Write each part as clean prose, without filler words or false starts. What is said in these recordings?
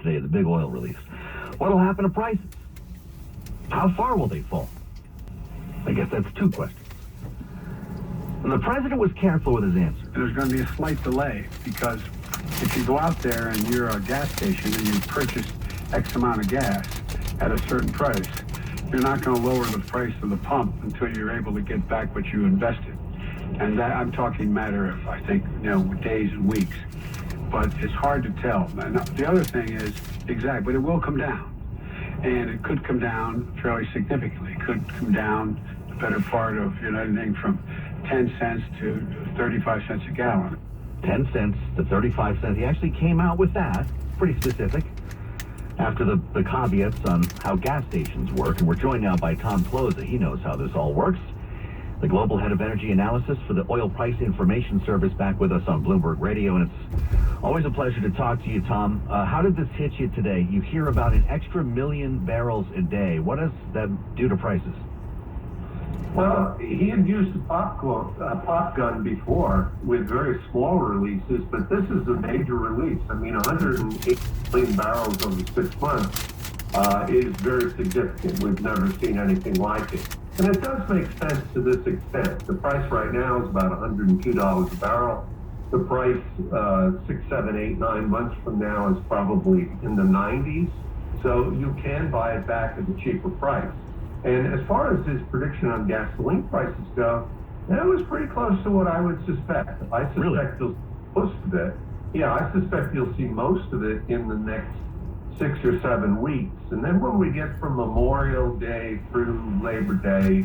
today, the big oil release. What'll happen to prices? How far will they fall? I guess that's two questions. And the president was careful with his answer. There's going to be a slight delay because if you go out there and you're a gas station and you purchase X amount of gas at a certain price, you're not going to lower the price of the pump until you're able to get back what you invested. And that, I'm talking matter of, I think, days and weeks. But it's hard to tell. And the other thing is, but it will come down. And it could come down fairly significantly. It could come down the better part of, anything from 10 cents to 35 cents a gallon. 10 cents to 35 cents. He actually came out with that, pretty specific, after the caveats on how gas stations work. And we're joined now by Tom Closa. He knows how this all works. The global head of energy analysis for the Oil Price Information Service, back with us on Bloomberg Radio. And it's always a pleasure to talk to you, Tom. How did this hit you today? You hear about an extra 1 million barrels a day. What does that do to prices? Well, he had used a pop gun before with very small releases, but this is a major release. I mean, 108 million barrels over 6 months is very significant. We've never seen anything like it. And it does make sense to this extent. The price right now is about $102 a barrel. The price 6, 7, 8, 9 months from now is probably in the 90s. So you can buy it back at a cheaper price. And as far as his prediction on gasoline prices go, that was pretty close to what I would suspect. I suspect you'll see most of it. Yeah, I suspect you'll see most of it in the next 6 or 7 weeks. And then when we get from Memorial Day through Labor Day,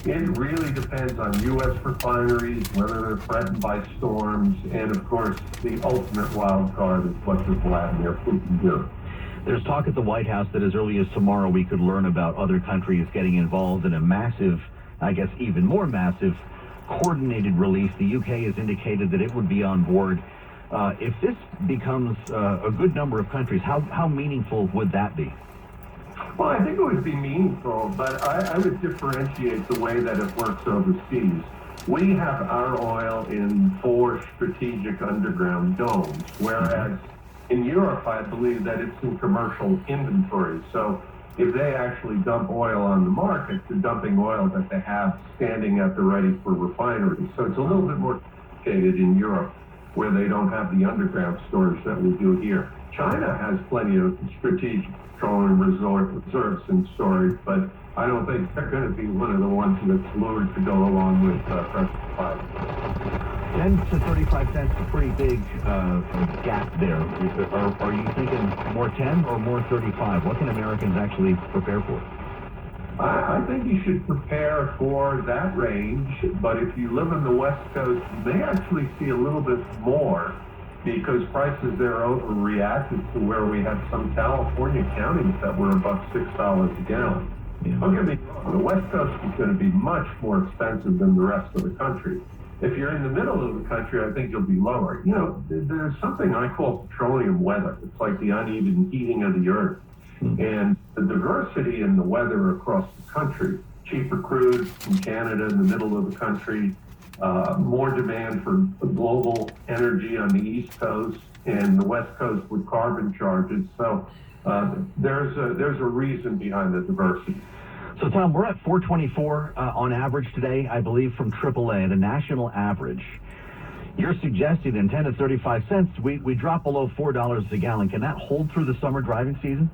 it really depends on U.S. refineries, whether they're threatened by storms, and of course, the ultimate wild card is what does Vladimir Putin do. There's talk at the White House that as early as tomorrow we could learn about other countries getting involved in a massive, I guess even more massive, coordinated release. The UK has indicated that it would be on board. If this becomes a good number of countries, how meaningful would that be? Well, I think it would be meaningful, but I would differentiate the way that it works overseas. We have our oil in 4 strategic underground domes, whereas in Europe, I believe that it's in commercial inventory. So if they actually dump oil on the market, they're dumping oil that they have standing at the ready for refineries. So it's a little bit more complicated in Europe, where they don't have the underground storage that we do here. China has plenty of strategic petroleum reserves in storage, but I don't think they're going to be one of the ones that's lured to go along with President Biden. 10 to 35 cents, a pretty big gap there. Are you thinking more 10 or more 35? What can Americans actually prepare for? I think you should prepare for that range, but if you live on the West Coast, you may actually see a little bit more because prices there overreacted to where we had some California counties that were above $6 a gallon. Yeah. Don't get me wrong, the West Coast is going to be much more expensive than the rest of the country. If you're in the middle of the country, I think you'll be lower. There's something I call petroleum weather. It's like the uneven heating of the earth. And the diversity in the weather across the country, cheaper crude from Canada in the middle of the country, more demand for global energy on the East Coast and the West Coast with carbon charges. So there's a reason behind the diversity. So, Tom, we're at 424 on average today, I believe, from AAA, the national average. You're suggesting in 10 to 35 cents, we drop below $4 a gallon. Can that hold through the summer driving season?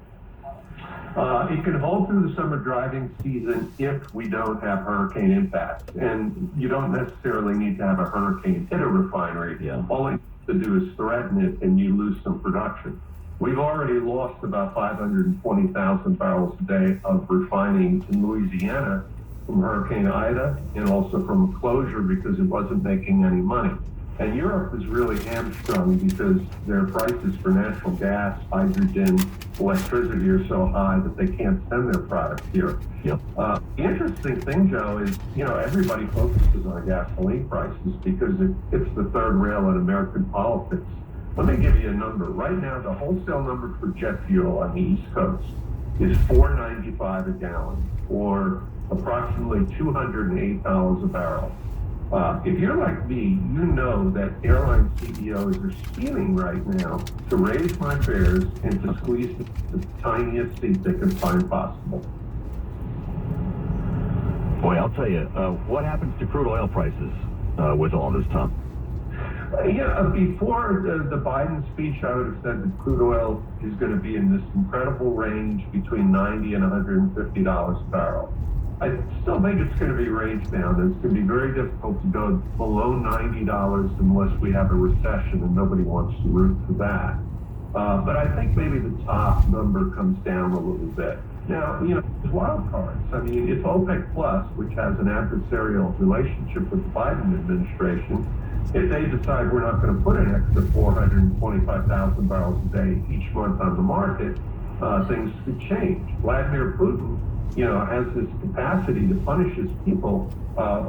It can hold through the summer driving season if we don't have hurricane impacts. And you don't necessarily need to have a hurricane hit a refinery. Yeah. All you have to do is threaten it and you lose some production. We've already lost about 520,000 barrels a day of refining in Louisiana from Hurricane Ida and also from a closure because it wasn't making any money. And Europe is really hamstrung because their prices for natural gas, hydrogen, electricity are so high that they can't send their product here. Yep. The interesting thing, Joe, is, everybody focuses on gasoline prices because it's the third rail in American politics. Let me give you a number. Right now, the wholesale number for jet fuel on the East Coast is $4.95 a gallon, or approximately $208 a barrel. If you're like me, you know that airline CEOs are scheming right now to raise my fares and to squeeze the tiniest seat they can find possible. Boy, I'll tell you, what happens to crude oil prices with all this, Tom? Before the Biden speech, I would have said that crude oil is going to be in this incredible range between $90 and $150 a barrel. I still think it's going to be range bound. It's going to be very difficult to go below $90 unless we have a recession, and nobody wants to root for that. But I think maybe the top number comes down a little bit. Now, there's wild cards. I mean, it's OPEC Plus, which has an adversarial relationship with the Biden administration. If they decide we're not going to put an extra 425,000 barrels a day each month on the market, things could change. Vladimir Putin, has this capacity to punish his people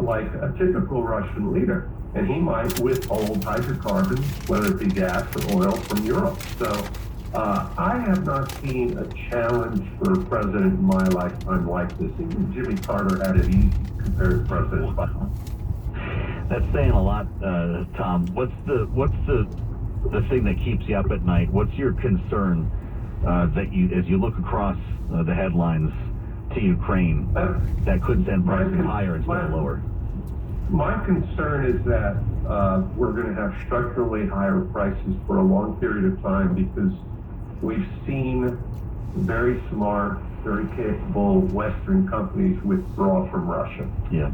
like a typical Russian leader. And he might withhold hydrocarbons, whether it be gas or oil, from Europe. So I have not seen a challenge for a president in my lifetime like this. Even Jimmy Carter had it easy compared to President Biden. That's saying a lot, Tom. What's the thing that keeps you up at night? What's your concern as you look across the headlines to Ukraine that could send prices higher instead of lower? My concern is that we're going to have structurally higher prices for a long period of time because we've seen very smart, very capable Western companies withdraw from Russia. Yeah.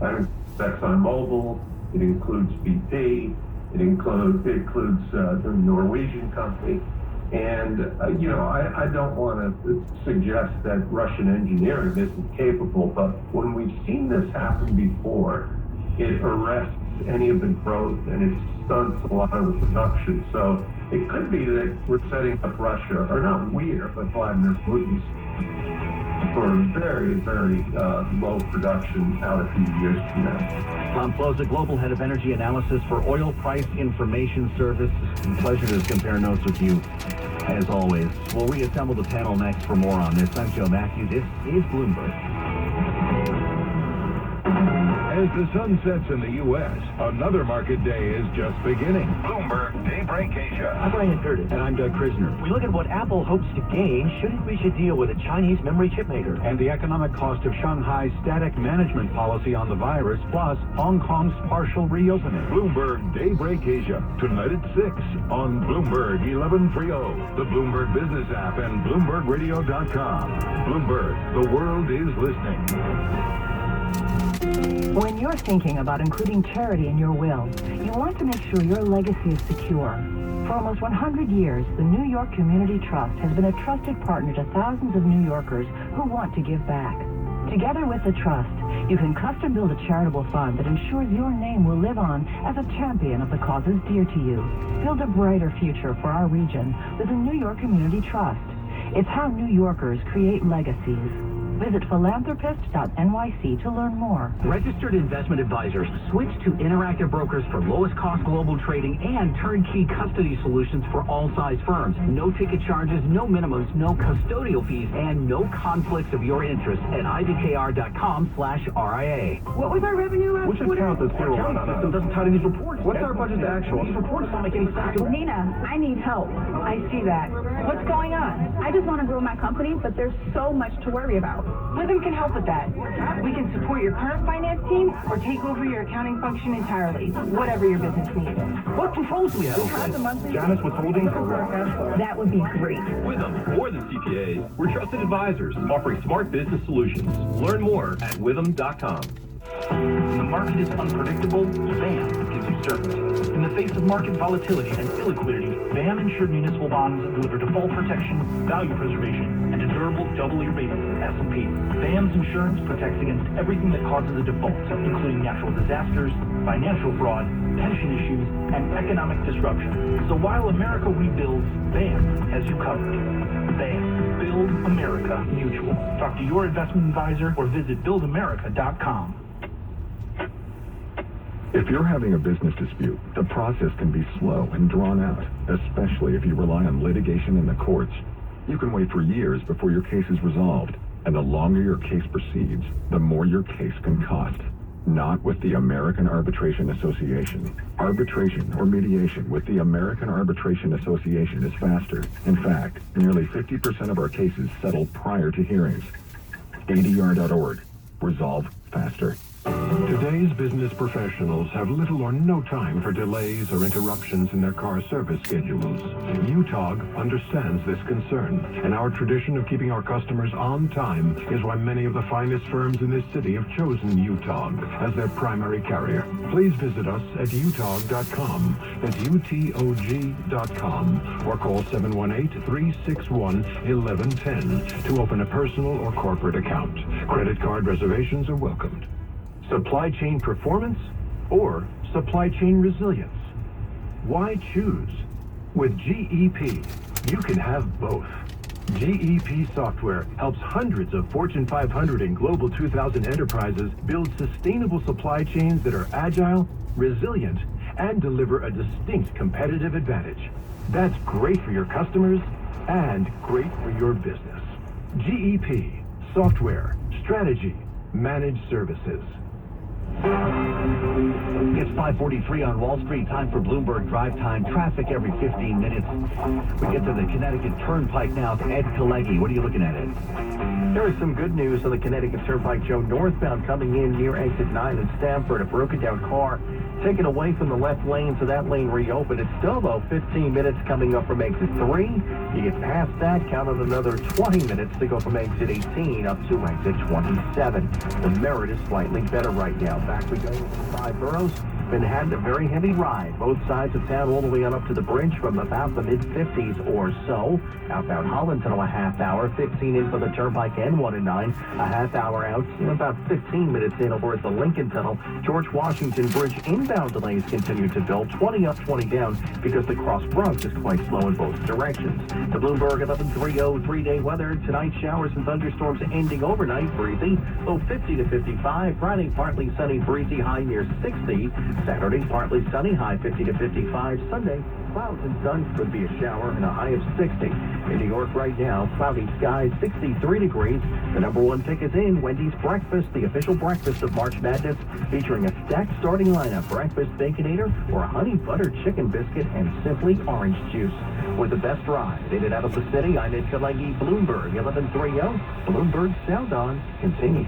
ExxonMobil, it includes BP, it includes the Norwegian company. And, I don't want to suggest that Russian engineering isn't capable, but when we've seen this happen before, it arrests any of the growth and it stunts a lot of the production. So it could be that we're setting up Russia, or not we're, but Vladimir Putin, for very, very low production out a few years from now. Tom Floza, Global Head of Energy Analysis for Oil Price Information Service. Pleasure to compare notes with you, as always. We'll reassemble the panel next for more on this. I'm Joe Matthews. This is Bloomberg. As the sun sets in the U.S., another market day is just beginning. Bloomberg Daybreak Asia. I'm Brian Curtis. And I'm Doug Krisner. We look at what Apple hopes to gain should we should deal with a Chinese memory chip maker. And the economic cost of Shanghai's static management policy on the virus, plus Hong Kong's partial reopening. Bloomberg Daybreak Asia, tonight at 6 on Bloomberg 1130, the Bloomberg Business app, and BloombergRadio.com. Bloomberg, the world is listening. When you're thinking about including charity in your will, you want to make sure your legacy is secure. For almost 100 years, the New York Community Trust has been a trusted partner to thousands of New Yorkers who want to give back. Together with the Trust, you can custom build a charitable fund that ensures your name will live on as a champion of the causes dear to you. Build a brighter future for our region with the New York Community Trust. It's how New Yorkers create legacies. Visit philanthropist.nyc to learn more. Registered investment advisors switch to Interactive Brokers for lowest cost global trading and turnkey custody solutions for all size firms. No ticket charges, no minimums, no custodial fees, and no conflicts of your interest at idkr.com/RIA. What was our revenue last Which account does zero run on? System doesn't tie to these reports. What's our budget to actual? These reports don't make any sense. Nina, I need help. I see that. What's going on? I just want to grow my company, but there's so much to worry about. Witham can help with that. We can support your current finance team or take over your accounting function entirely, whatever your business needs. What controls do we have? Janice withholding or what? That would be great. Witham, more than CPAs, we're trusted advisors offering smart business solutions. Learn more at witham.com. When the market is unpredictable, BAM gives you certainty. In the face of market volatility and illiquidity, BAM insured municipal bonds deliver default protection, value preservation, and a durable AA rating from S&P. BAM's insurance protects against everything that causes a default, including natural disasters, financial fraud, pension issues, and economic disruption. So while America rebuilds, BAM has you covered. BAM. Build America Mutual. Talk to your investment advisor or visit buildamerica.com. If you're having a business dispute, the process can be slow and drawn out, especially if you rely on litigation in the courts. You can wait for years before your case is resolved, and the longer your case proceeds, the more your case can cost. Not with the American Arbitration Association. Arbitration or mediation with the American Arbitration Association is faster. In fact, nearly 50% of our cases settle prior to hearings. ADR.org. Resolve faster. Today's business professionals have little or no time for delays or interruptions in their car service schedules. UTOG understands this concern, and our tradition of keeping our customers on time is why many of the finest firms in this city have chosen UTOG as their primary carrier. Please visit us at utog.com. That's UTOG.com, or call 718-361-1110 to open a personal or corporate account. Credit card reservations are welcomed. Supply chain performance or supply chain resilience? Why choose? With GEP, you can have both. GEP software helps hundreds of Fortune 500 and Global 2000 enterprises build sustainable supply chains that are agile, resilient, and deliver a distinct competitive advantage. That's great for your customers and great for your business. GEP, software, strategy, managed services. It's 5:43 on Wall Street. Time for Bloomberg Drive Time. Traffic every 15 minutes. We get to the Connecticut Turnpike now to Ed Kalegi. What are you looking at, Ed? There is some good news on the Connecticut Turnpike, Joe. Northbound coming in near exit 9 in Stamford. A broken down car taken away from the left lane, so that lane reopened. It's still about 15 minutes coming up from exit 3. You get past that, count on another 20 minutes to go from exit 18 up to exit 27. The Merit is slightly better right now. Back we go with the 5 boroughs. Been had a very heavy ride, both sides of town, all the way on up to the bridge from about the mid-50s or so. Outbound Holland Tunnel, a half hour, 15 in for the Turnpike N1 and 9, a half hour out, about 15 minutes in over at the Lincoln Tunnel. George Washington Bridge inbound delays continue to build, 20 up, 20 down, because the Cross Bronx is quite slow in both directions. The Bloomberg 11:30 3-day weather. Tonight, showers and thunderstorms ending overnight, breezy, low 50 to 55. Friday, partly sunny, breezy, high near 60. Saturday, partly sunny, high 50 to 55. Sunday, clouds and sun, could be a shower and a high of 60. In New York right now, cloudy skies, 63 degrees. The number one pick is in Wendy's Breakfast, the official breakfast of March Madness, featuring a stacked starting lineup, breakfast Baconator, or a honey butter chicken biscuit and simply orange juice. With the best ride in and out of the city, I'm Ed Kalegi, Bloomberg 1130. Bloomberg Sound On continues.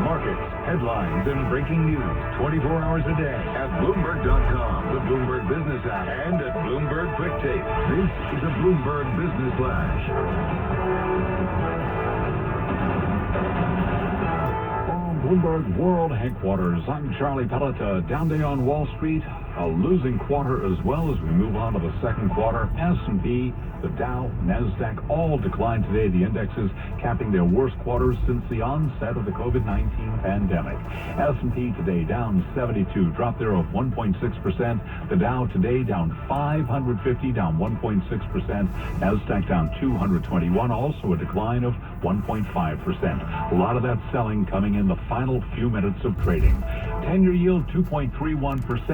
Markets, headlines, and breaking news 24 hours a day at Bloomberg.com, the Bloomberg Business app, and at Bloomberg Quick Take. This is a Bloomberg Business Flash. Bloomberg World Headquarters. I'm Charlie Pelletta. Down day on Wall Street, a losing quarter as well as we move on to the second quarter. S&P, the Dow, NASDAQ all declined today. The indexes capping their worst quarters since the onset of the COVID-19 pandemic. S&P today down 72, drop there of 1.6%. The Dow today down 550, down 1.6%. NASDAQ down 221, also a decline of 1.5%. A lot of that selling coming in the final few minutes of trading. 10-year yield 2.31%.